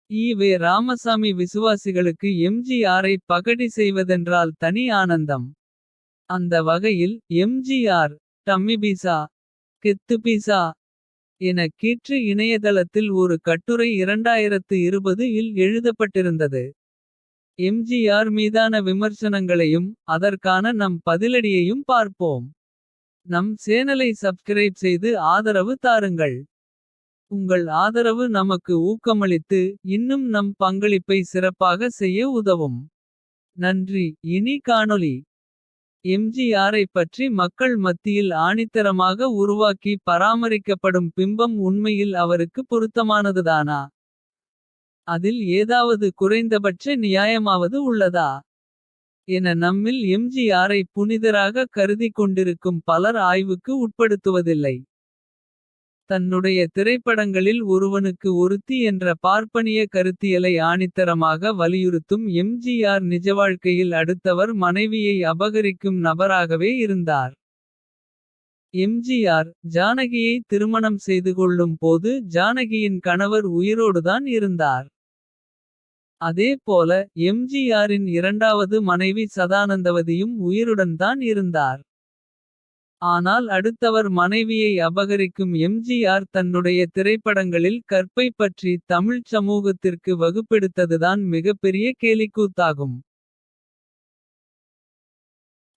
EV Ramasamy விசுவாசிகளுக்கு எம்ஜிஆரை பகடி செய்வதென்றால் தனி ஆனந்தம். அந்த வகையில் எம்ஜிஆர் டம்மி பீசா கெத்து பீசா என கீற்று இணையதளத்தில் ஒரு கட்டுரை 2020 இல் எழுதப்பட்டிருந்தது. எம்ஜிஆர் மீதான விமர்சனங்களையும் அதற்கான நம் பதிலடியையும் பார்ப்போம். நம் சேனலை சப்ஸ்கிரைப் செய்து ஆதரவு தாருங்கள். உங்கள் ஆதரவு நமக்கு ஊக்கமளித்து இன்னும் நம் பங்களிப்பை சிறப்பாக செய்ய உதவும். நன்றி. இனி காணொளி. எம்ஜிஆரை பற்றி மக்கள் மத்தியில் ஆணித்தரமாக உருவாக்கி பராமரிக்கப்படும் பிம்பம் உண்மையில் அவருக்கு பொருத்தமானதுதானா? அதில் ஏதாவது குறைந்தபட்ச நியாயமாவது உள்ளதா என நம்மில் எம்ஜிஆரை புனிதராக கருதிக் கொண்டிருக்கும் பலர் ஆய்வுக்கு உட்படுத்துவதில்லை. தன்னுடைய திரைப்படங்களில் ஒருவனுக்கு ஒருத்தி என்ற பார்ப்பனிய கருத்தியலை ஆணித்தரமாக வலியுறுத்தும் எம்ஜிஆர் நிஜவாழ்க்கையில் அடுத்தவர் மனைவியை அபகரிக்கும் நபராகவே இருந்தார். எம்ஜிஆர் ஜானகியை திருமணம் செய்து கொள்ளும் போது ஜானகியின் கணவர் உயிரோடுதான் இருந்தார். அதே போல எம்ஜிஆரின் இரண்டாவது மனைவி சதானந்தவதியும் உயிருடன் தான் இருந்தார். ஆனால் அடுத்தவர் மனைவியை அபகரிக்கும் எம்ஜிஆர் தன்னுடைய திரைப்படங்களில் கற்பை பற்றி தமிழ்ச் சமூகத்திற்கு வகுப்பெடுத்ததுதான் மிகப்பெரிய கேலிக்கூத்தாகும்.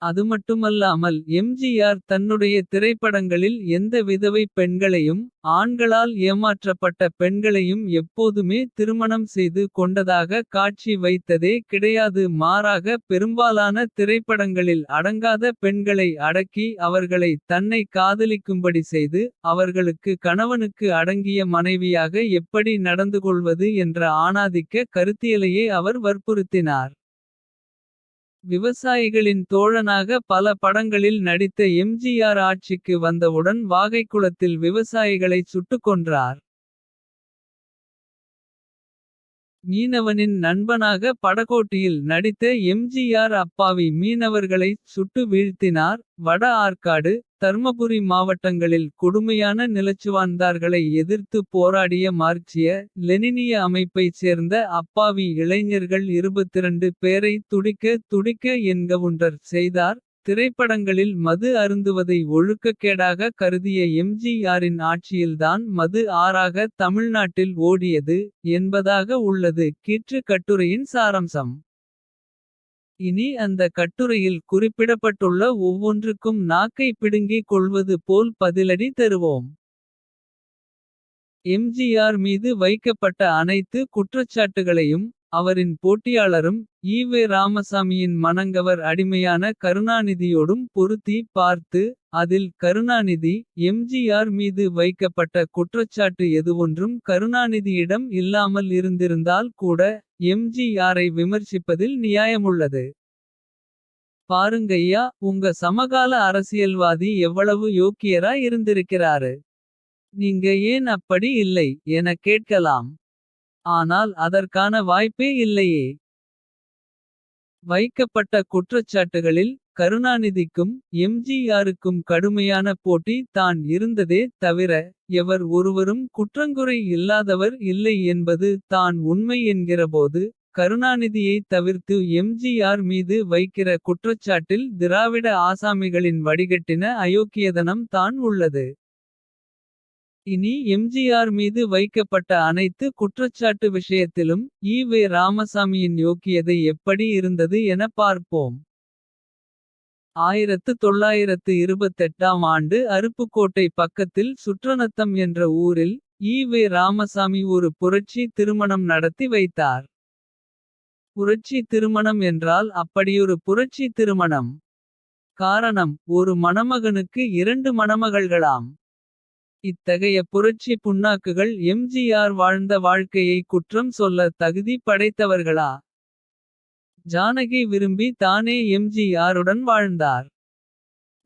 அதுமட்டுமல்லாமல் எம்ஜிஆர் தன்னுடைய திரைப்படங்களில் எந்த விதவைப் பெண்களையும் ஆண்களால் ஏமாற்றப்பட்ட பெண்களையும் எப்போதுமே திருமணம் செய்து கொண்டதாக காட்சி வைத்ததே கிடையாது. மாறாக பெரும்பாலான திரைப்படங்களில் அடங்காத பெண்களை அடக்கி அவர்களை தன்னை காதலிக்கும்படி செய்து அவர்களுக்கு கணவனுக்கு அடங்கிய மனைவியாக எப்படி நடந்துகொள்வது என்ற ஆணாதிக்க கருத்தியலையே அவர் வற்புறுத்தினார். விவசாயிகளின் தோழனாக பல படங்களில் நடித்த எம்ஜிஆர் ஆட்சிக்கு வந்தவுடன் வாகைக்குளத்தில் விவசாயிகளை சுட்டுக் கொன்றார். மீனவனின் நண்பனாக படகோட்டியில் நடித்த எம்ஜிஆர் அப்பாவி மீனவர்களை சுட்டு வீழ்த்தினார். வட ஆற்காடு தர்மபுரி மாவட்டங்களில் கொடுமையான நிலச்சுவான்தார்களை எதிர்த்து போராடிய மார்க்சிய லெனினிய அமைப்பைச் சேர்ந்த அப்பாவி இளைஞர்கள் 22 பேரை துடிக்க துடிக்க என்கவுண்டர் செய்தார். திரைப்படங்களில் மது அருந்துவதை ஒழுக்கக்கேடாக கருதிய எம்ஜிஆரின் ஆட்சியில்தான் மது ஆறாக தமிழ்நாட்டில் ஓடியது என்பதாக உள்ளது கீற்று கட்டுரையின் சாராம்சம். இனி அந்த கட்டுரையில் குறிப்பிடப்பட்டுள்ள ஒவ்வொன்றுக்கும் நாக்கை பிடுங்கிக் கொள்வது போல் பதிலடி தருவோம். எம்ஜிஆர் மீது வைக்கப்பட்ட அனைத்து குற்றச்சாட்டுகளையும் அவரின் போட்டியாளரும் ஈவே ராமசாமியின் மனங்கவர் அடிமையான கருணாநிதியோடும் பொருத்தி பார்த்து அதில் கருணாநிதி எம்ஜிஆர் மீது வைக்கப்பட்ட குற்றச்சாட்டு எதுவொன்றும் கருணாநிதியிடம் இல்லாமல் இருந்திருந்தால் கூட எம்ஜிஆரை விமர்சிப்பதில் நியாயமுள்ளது. பாருங்கய்யா உங்க சமகால அரசியல்வாதி எவ்வளவு யோக்கியரா இருந்திருக்கிறாரு. நீங்க ஏன் அப்படி இல்லை என கேட்கலாம். ஆனால் அதற்கான வாய்ப்பே இல்லையே. வைக்கப்பட்ட குற்றச்சாட்டுகளில் கருணாநிதிக்கும் எம்ஜிஆருக்கும் கடுமையான போட்டி தான் இருந்ததே தவிர எவர் ஒருவரும் குற்றங்குறை இல்லாதவர் இல்லை என்பது தான் உண்மை என்கிறபோது கருணாநிதியை தவிர்த்து எம்ஜிஆர் மீது வைக்கிற குற்றச்சாட்டில் திராவிட ஆசாமிகளின் வடிகட்டின அயோக்கியதனம் தான் உள்ளது. இனி எம்ஜிஆர் மீது வைக்கப்பட்ட அனைத்து குற்றச்சாட்டு விஷயத்திலும் ஈவே ராமசாமியின் யோக்கியதை எப்படி இருந்தது என பார்ப்போம். 1928ஆம் ஆண்டு அருப்புக்கோட்டை பக்கத்தில் சுற்றநத்தம் என்ற ஊரில் ஈவே ராமசாமி ஒரு புரட்சி திருமணம் நடத்தி வைத்தார். புரட்சி திருமணம் என்றால் அப்படியொரு புரட்சி திருமணம். காரணம் ஒரு மணமகனுக்கு 2 மணமகள்களாம். இத்தகைய புரட்சி புண்ணாக்குகள் எம்ஜிஆர் வாழ்ந்த வாழ்க்கையை குற்றம் சொல்ல தகுதி படைத்தவர்களா? ஜானகி விரும்பி தானே எம்ஜிஆருடன் வாழ்ந்தார்.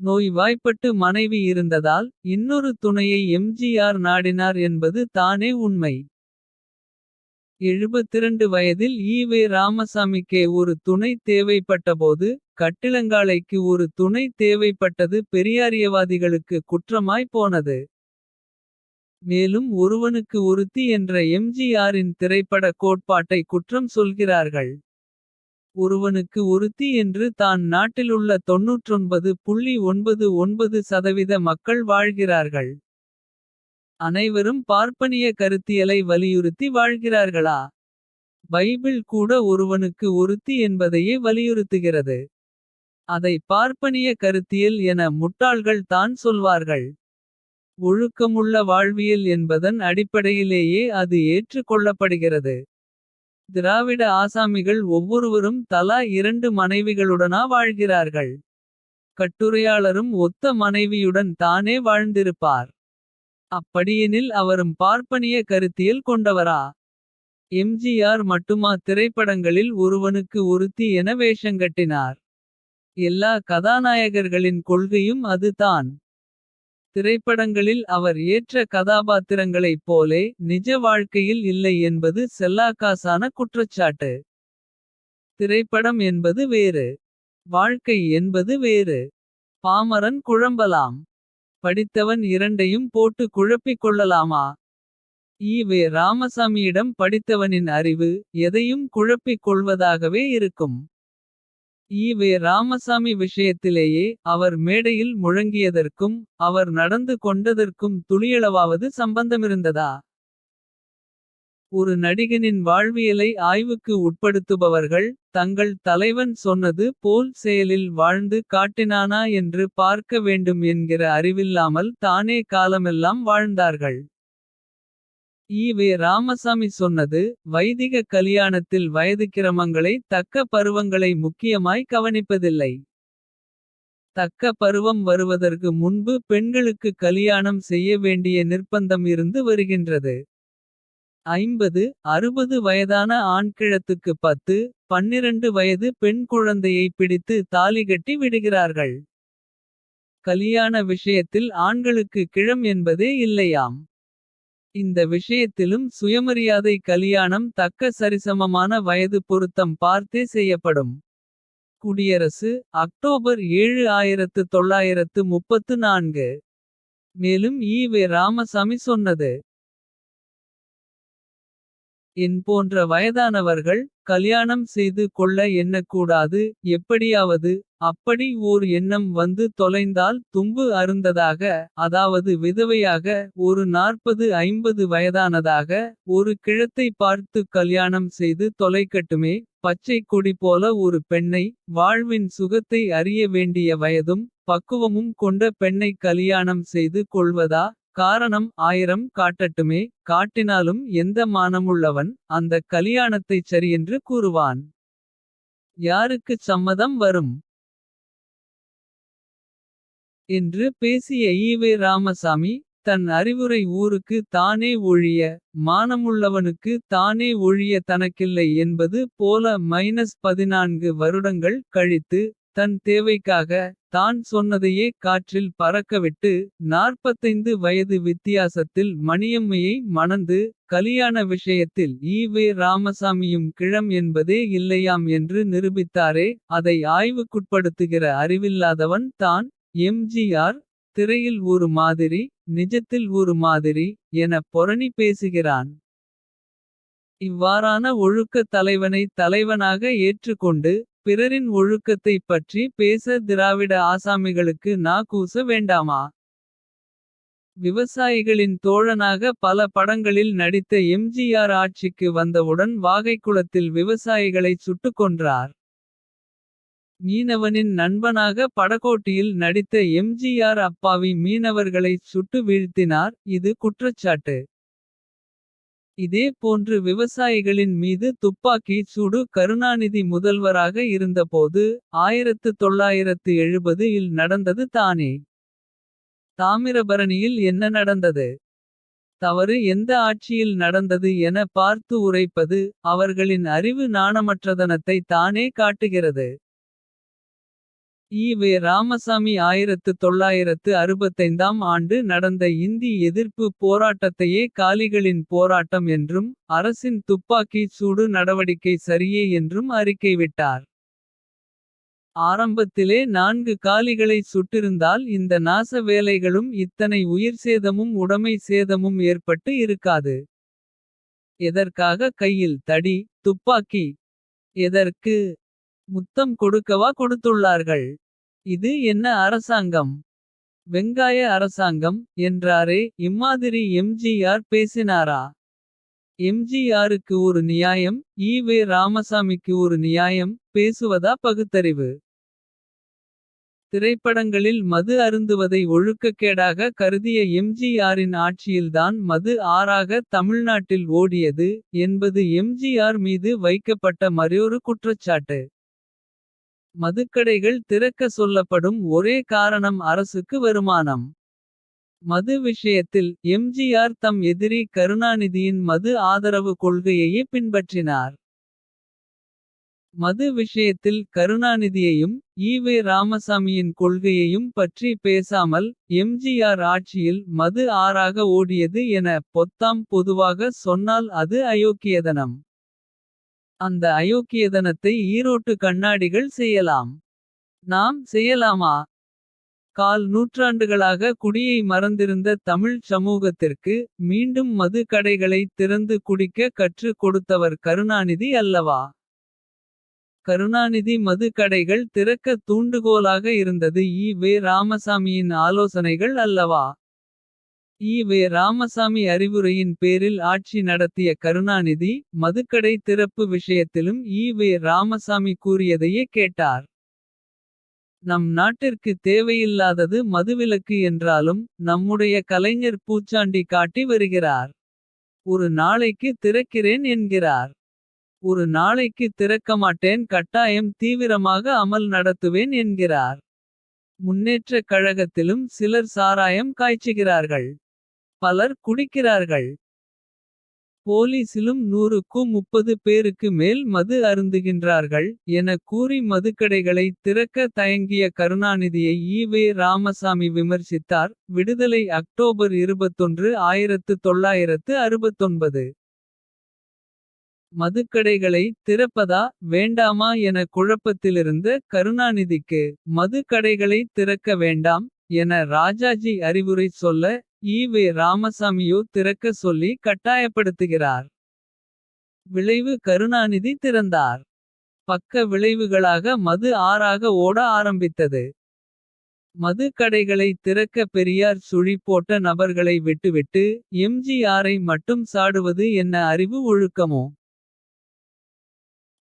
நோய்வாய்ப்பட்டு மனைவி இருந்ததால் இன்னொரு துணையை எம்ஜிஆர் நாடினார் என்பது தானே உண்மை. 72 வயதில் ஈவே ராமசாமிக்கே ஒரு துணை தேவைப்பட்டபோது கட்டிலங்காளைக்கு ஒரு துணை தேவைப்பட்டது பெரியாரியவாதிகளுக்கு குற்றமாய் போனது. மேலும் ஒருவனுக்கு ஒருத்தி என்ற எம்ஜிஆரின் திரைப்பட கோட்பாட்டை குற்றம் சொல்கிறார்கள். ஒருவனுக்கு ஒருத்தி என்று தான் நாட்டிலுள்ள 99.99% மக்கள் வாழ்கிறார்கள். அனைவரும் பார்ப்பனிய கருத்தியலை வலியுறுத்தி வாழ்கிறார்களா? பைபிள் கூட ஒருவனுக்கு ஒருத்தி என்பதையே வலியுறுத்துகிறது. அதை பார்ப்பனிய கருத்தியல் என முட்டாள்கள் தான் சொல்வார்கள். ஒழுக்கமுள்ள வாழ்வியல் என்பதன் அடிப்படையிலேயே அது ஏற்றுக் கொள்ளப்படுகிறது. திராவிட ஆசாமிகள் ஒவ்வொருவரும் தலா 2 மனைவிகளுடனா வாழ்கிறார்கள். கட்டுரையாளரும் ஒத்த மனைவியுடன் தானே வாழ்ந்திருப்பார். அப்படியெனில் அவரும் பார்ப்பனிய கருத்தியல் கொண்டவரா? எம்ஜிஆர் மட்டுமா திரைப்படங்களில் ஒருவனுக்கு ஒருத்தி என வேஷங்கட்டினார்? எல்லா கதாநாயகர்களின் கொள்கையும் அது தான். திரைப்படங்களில் அவர் ஏற்ற கதாபாத்திரங்களைப் போலே நிஜ வாழ்க்கையில் இல்லை என்பது செல்லாக்காசான குற்றச்சாட்டு. திரைப்படம் என்பது வேறு, வாழ்க்கை என்பது வேறு. பாமரன் குழம்பலாம், படித்தவன் இரண்டையும் போட்டு குழப்பிக் கொள்ளலாமா? ஈ.வே. ராமசாமியிடம் படித்தவனின் அறிவு எதையும் குழப்பிக் கொள்வதாகவே இருக்கும். ஈ.வே. ராமசாமி விஷயத்திலேயே அவர் மேடையில் முழங்கியதற்கும் அவர் நடந்து கொண்டதற்கும் துளியளவாவது சம்பந்தமிருந்ததா? ஒரு நடிகனின் வாழ்வியலை ஆய்வுக்கு உட்படுத்துபவர்கள் தங்கள் தலைவன் சொன்னது போல் செயலில் வாழ்ந்து காட்டினானா என்று பார்க்க வேண்டும் என்கிற அறிவில்லாமல் தானே காலமெல்லாம் வாழ்ந்தார்கள். ஈ.வே. ராமசாமி சொன்னது வைதிக கலியாணத்தில் வயதுக்கிரமங்களை தக்க பருவங்களை முக்கியமாய் கவனிப்பதில்லை. தக்க பருவம் வருவதற்கு முன்பு பெண்களுக்கு கலியாணம் செய்ய வேண்டிய நிர்பந்தம் இருந்து வருகின்றது. 50-60 வயதான ஆண் கிழத்துக்கு 10-12 வயது பெண் குழந்தையை பிடித்து தாலி கட்டி விடுகிறார்கள். கலியாண விஷயத்தில் ஆண்களுக்கு கிழம் என்பதே இல்லையாம். இந்த விஷயத்திலும் சுயமரியாதை கலியாணம் தக்க சரிசமமான வயது பொருத்தம் பார்த்தே செய்யப்படும். குடியரசு அக்டோபர் 7 1934. மேலும் ஈ.வே. ராமசாமி சொன்னது. என் போன்ற வயதானவர்கள் கல்யாணம் செய்து கொள்ள எண்ணக்கூடாது. எப்படியாவது அப்படி ஓர் எண்ணம் வந்து தொலைந்தால் தும்பு அருந்ததாக. அதாவது விதவையாக ஒரு 40-50 வயதானதாக. ஒரு கிழத்தை பார்த்து கல்யாணம் செய்து தொலைக்கட்டுமே. பச்சை கொடி போல ஒரு பெண்ணை வாழ்வின் சுகத்தை அறிய வேண்டிய வயதும் பக்குவமும் கொண்ட பெண்ணை கலியாணம் செய்து கொள்வதா? காரணம் 1000 காட்டட்டுமே. காட்டினாலும் எந்த மானமுள்ளவன் அந்த கலியாணத்தைச் சரியென்று கூறுவான்? யாருக்குச் சம்மதம் வரும்? என்று பேசிய ஈ.வே. ராமசாமி தன் அறிவுரை ஊருக்கு தானே ஒழிய மானமுள்ளவனுக்கு தானே ஒழிய தனக்கில்லை என்பது போல 14 வருடங்கள் கழித்து தன் தேவைக்காக தான் சொன்னதையே காற்றில் பறக்கவிட்டு 45 வயது வித்தியாசத்தில் மணியம்மையை மணந்து கலியாண விஷயத்தில் ஈ.வே. ராமசாமியும் கிழம் என்பதே இல்லையாம் என்று நிரூபித்தாரே. அதை ஆய்வுக்குட்படுத்துகிற அறிவில்லாதவன் தான் எம்.ஜி.ஆர். திரையில் ஒரு மாதிரி நிஜத்தில் ஒரு மாதிரி என பொரணி பேசுகிறான். இவ்வாறான ஒழுக்க தலைவனை தலைவனாக ஏற்றுக்கொண்டு பிறரின் ஒழுக்கத்தைப் பற்றி பேச திராவிட ஆசாமிகளுக்கு நா கூச வேண்டாமா? விவசாயிகளின் தோழனாக பல படங்களில் நடித்த எம்.ஜி.ஆர். ஆட்சிக்கு வந்தவுடன் வாகைக்குளத்தில் விவசாயிகளை சுட்டுக் கொன்றார். மீனவனின் நண்பனாக படகோட்டியில் நடித்த எம்.ஜி.ஆர். அப்பாவி மீனவர்களைச் சுட்டு வீழ்த்தினார். இது குற்றச்சாட்டு. இதே போன்று விவசாயிகளின் மீது துப்பாக்கி சூடு கருணாநிதி முதல்வராக இருந்தபோது 1970 இல் நடந்தது தானே. தாமிரபரணியில் என்ன நடந்தது? தவறு எந்த ஆட்சியில் நடந்தது என பார்த்து உரைப்பது அவர்களின் அறிவு நாணமற்றதனத்தை தானே காட்டுகிறது. ஈ.வே. ராமசாமி 1965ஆம் ஆண்டு நடந்த இந்தி எதிர்ப்பு போராட்டத்தையே காலிகளின் போராட்டம் என்றும் அரசின் துப்பாக்கி சூடு நடவடிக்கை சரியே என்றும் அறிக்கை விட்டார். ஆரம்பத்திலே 4 காலிகளை சுட்டிருந்தால் இந்த நாச வேலைகளும் இத்தனை உயிர் சேதமும் உடைமை சேதமும் ஏற்பட்டு இருக்காது. எதற்காக கையில் தடி துப்பாக்கி. எதற்கு. முத்தம் கொடுக்கவா கொடுத்துள்ளார்கள். இது என்ன அரசாங்கம். வெங்காய அரசாங்கம் என்றாரே இம்மாதிரி எம்ஜிஆர் பேசினாரா. எம்ஜிஆருக்கு ஒரு நியாயம் ஈவே ராமசாமிக்கு ஒரு நியாயம். பேசுவதா பகுத்தறிவு. திரைப்படங்களில் மது அருந்துவதை ஒழுக்கக்கேடாக கருதிய எம்ஜிஆரின் ஆட்சியில்தான் மது ஆறாக தமிழ்நாட்டில் ஓடியது. என்பது எம்ஜிஆர் மீது வைக்கப்பட்ட மற்றொரு குற்றச்சாட்டு. மதுக்கடைகள் திறக்க சொல்லப்படும் ஒரே காரணம் அரசுக்கு வருமானம். மது விஷயத்தில் எம்ஜிஆர் தம் எதிரி கருணாநிதியின் மது ஆதரவு கொள்கையையே பின்பற்றினார். மது விஷயத்தில் கருணாநிதியையும் ஈவே ராமசாமியின் கொள்கையையும் பற்றி பேசாமல். எம்ஜிஆர் ஆட்சியில் மது ஆறாக ஓடியது என பொத்தாம் பொதுவாக சொன்னால் அது அயோக்கியதனம். அந்த அயோக்கியதனத்தை ஈரோட்டு கண்ணாடிகள் செய்யலாம். நாம் செய்யலாமா. கால் நூற்றாண்டுகளாக குடியை மறந்திருந்த தமிழ் சமூகத்திற்கு. மீண்டும் மது கடைகளை திறந்து குடிக்க கற்றுக் கொடுத்தவர் கருணாநிதி அல்லவா. கருணாநிதி மது கடைகள் திறக்க தூண்டுகோலாக இருந்தது ஈ.வே. ராமசாமியின் ஆலோசனைகள் அல்லவா. ஈ.வே. ராமசாமி அறிவுரையின் பேரில் ஆட்சி நடத்திய கருணாநிதி. மதுக்கடை திறப்பு விஷயத்திலும் ஈ.வே. ராமசாமி கூறியதையே கேட்டார். நம் நாட்டிற்கு தேவையில்லாதது மதுவிலக்கு என்றாலும். நம்முடைய கலைஞர் பூச்சாண்டி காட்டி வருகிறார். ஒரு நாளைக்கு திறக்கிறேன் என்கிறார். ஒரு நாளைக்கு திறக்கமாட்டேன் கட்டாயம் தீவிரமாக அமல் நடத்துவேன் என்கிறார். முன்னேற்றக் கழகத்திலும் சிலர் சாராயம் காய்ச்சுகிறார்கள். பலர் குடிக்கிறார்கள். போலீசிலும் 100க்கும் 30 பேருக்கு மேல் மது அருந்துகின்றார்கள். என கூறி மதுக்கடைகளை திறக்க தயங்கிய கருணாநிதியை ஈ.வே. ராமசாமி விமர்சித்தார். விடுதலை அக்டோபர் 21 1969. மதுக்கடைகளை திறப்பதா வேண்டாமா என குழப்பத்திலிருந்த கருணாநிதிக்கு. மது கடைகளை திறக்க வேண்டாம் என ராஜாஜி அறிவுரை சொல்ல. ஈ.வே. ராமசாமியோ திறக்க சொல்லி கட்டாயப்படுத்துகிறார். விளைவு கருணாநிதி திறந்தார். பக்க விளைவுகளாக மது ஆறாக ஓட ஆரம்பித்தது. மது கடைகளை திறக்க பெரியார் சுழி போட்ட நபர்களை விட்டுவிட்டு. எம்ஜிஆரை மட்டும் சாடுவது என்ன அறிவு ஒழுக்கமோ.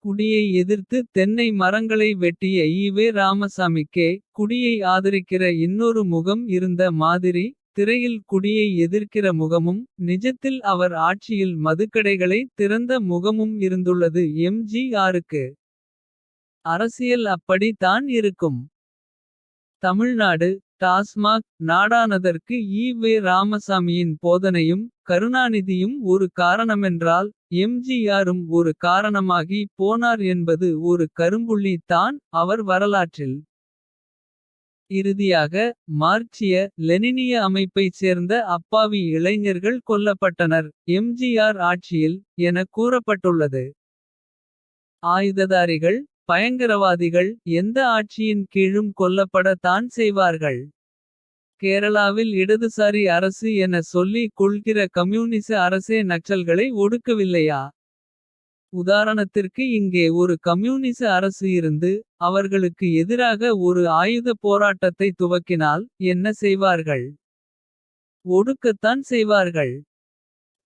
குடியை எதிர்த்து தென்னை மரங்களை வெட்டிய ஈ.வே. ராமசாமிக்கே. குடியை ஆதரிக்கிற இன்னொரு முகம் இருந்த மாதிரி. திரையில் குடியை எதிர்க்கிற முகமும். நிஜத்தில் அவர் ஆட்சியில் மதுக்கடைகளை திறந்த முகமும் இருந்துள்ளது எம்.ஜி.ஆருக்கு. அரசியல் அப்படி தான் இருக்கும். தமிழ்நாடு டாஸ்மாக் நாடானதற்கு ஈ.வே. ராமசாமியின் போதனையும். கருணாநிதியும் ஒரு காரணமென்றால். எம்.ஜி.ஆரும் ஒரு காரணமாகி போனார் என்பது ஒரு கரும்புள்ளி தான் அவர் வரலாற்றில். இறுதியாக மார்க்சிய லெனினிய அமைப்பைச் சேர்ந்த அப்பாவி இளைஞர்கள் கொல்லப்பட்டனர். எம்.ஜி.ஆர் ஆட்சியில் என கூறப்பட்டுள்ளது. ஆயுததாரிகள் பயங்கரவாதிகள் எந்த ஆட்சியின் கீழும் கொல்லப்பட தான் செய்வார்கள். கேரளாவில் இடதுசாரி அரசு என சொல்லி கொள்கிற கம்யூனிச அரசே நக்சல்களை ஒடுக்கவில்லையா. உதாரணத்திற்கு இங்கே ஒரு கம்யூனிச அரசு இருந்து. அவர்களுக்கு எதிராக ஒரு ஆயுத போராட்டத்தை துவக்கினால். என்ன செய்வார்கள். ஒடுக்கத்தான் செய்வார்கள்.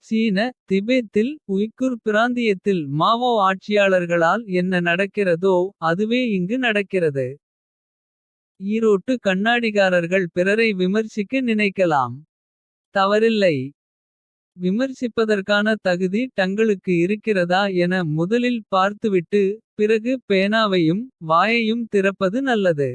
சீன திபெத்தில் உய்குர் பிராந்தியத்தில் மாவோ ஆட்சியாளர்களால் என்ன நடக்கிறதோ. அதுவே இங்கு நடக்கிறது. ஈரோட்டு கண்ணாடிகாரர்கள் பிறரை விமர்சிக்க நினைக்கலாம். தவறில்லை. விமர்சிப்பதற்கான தகுதி தங்களுக்கு இருக்கிறதா என முதலில் பார்த்துவிட்டு. பிறகு பேனாவையும் வாயையும் திறப்பது நல்லது.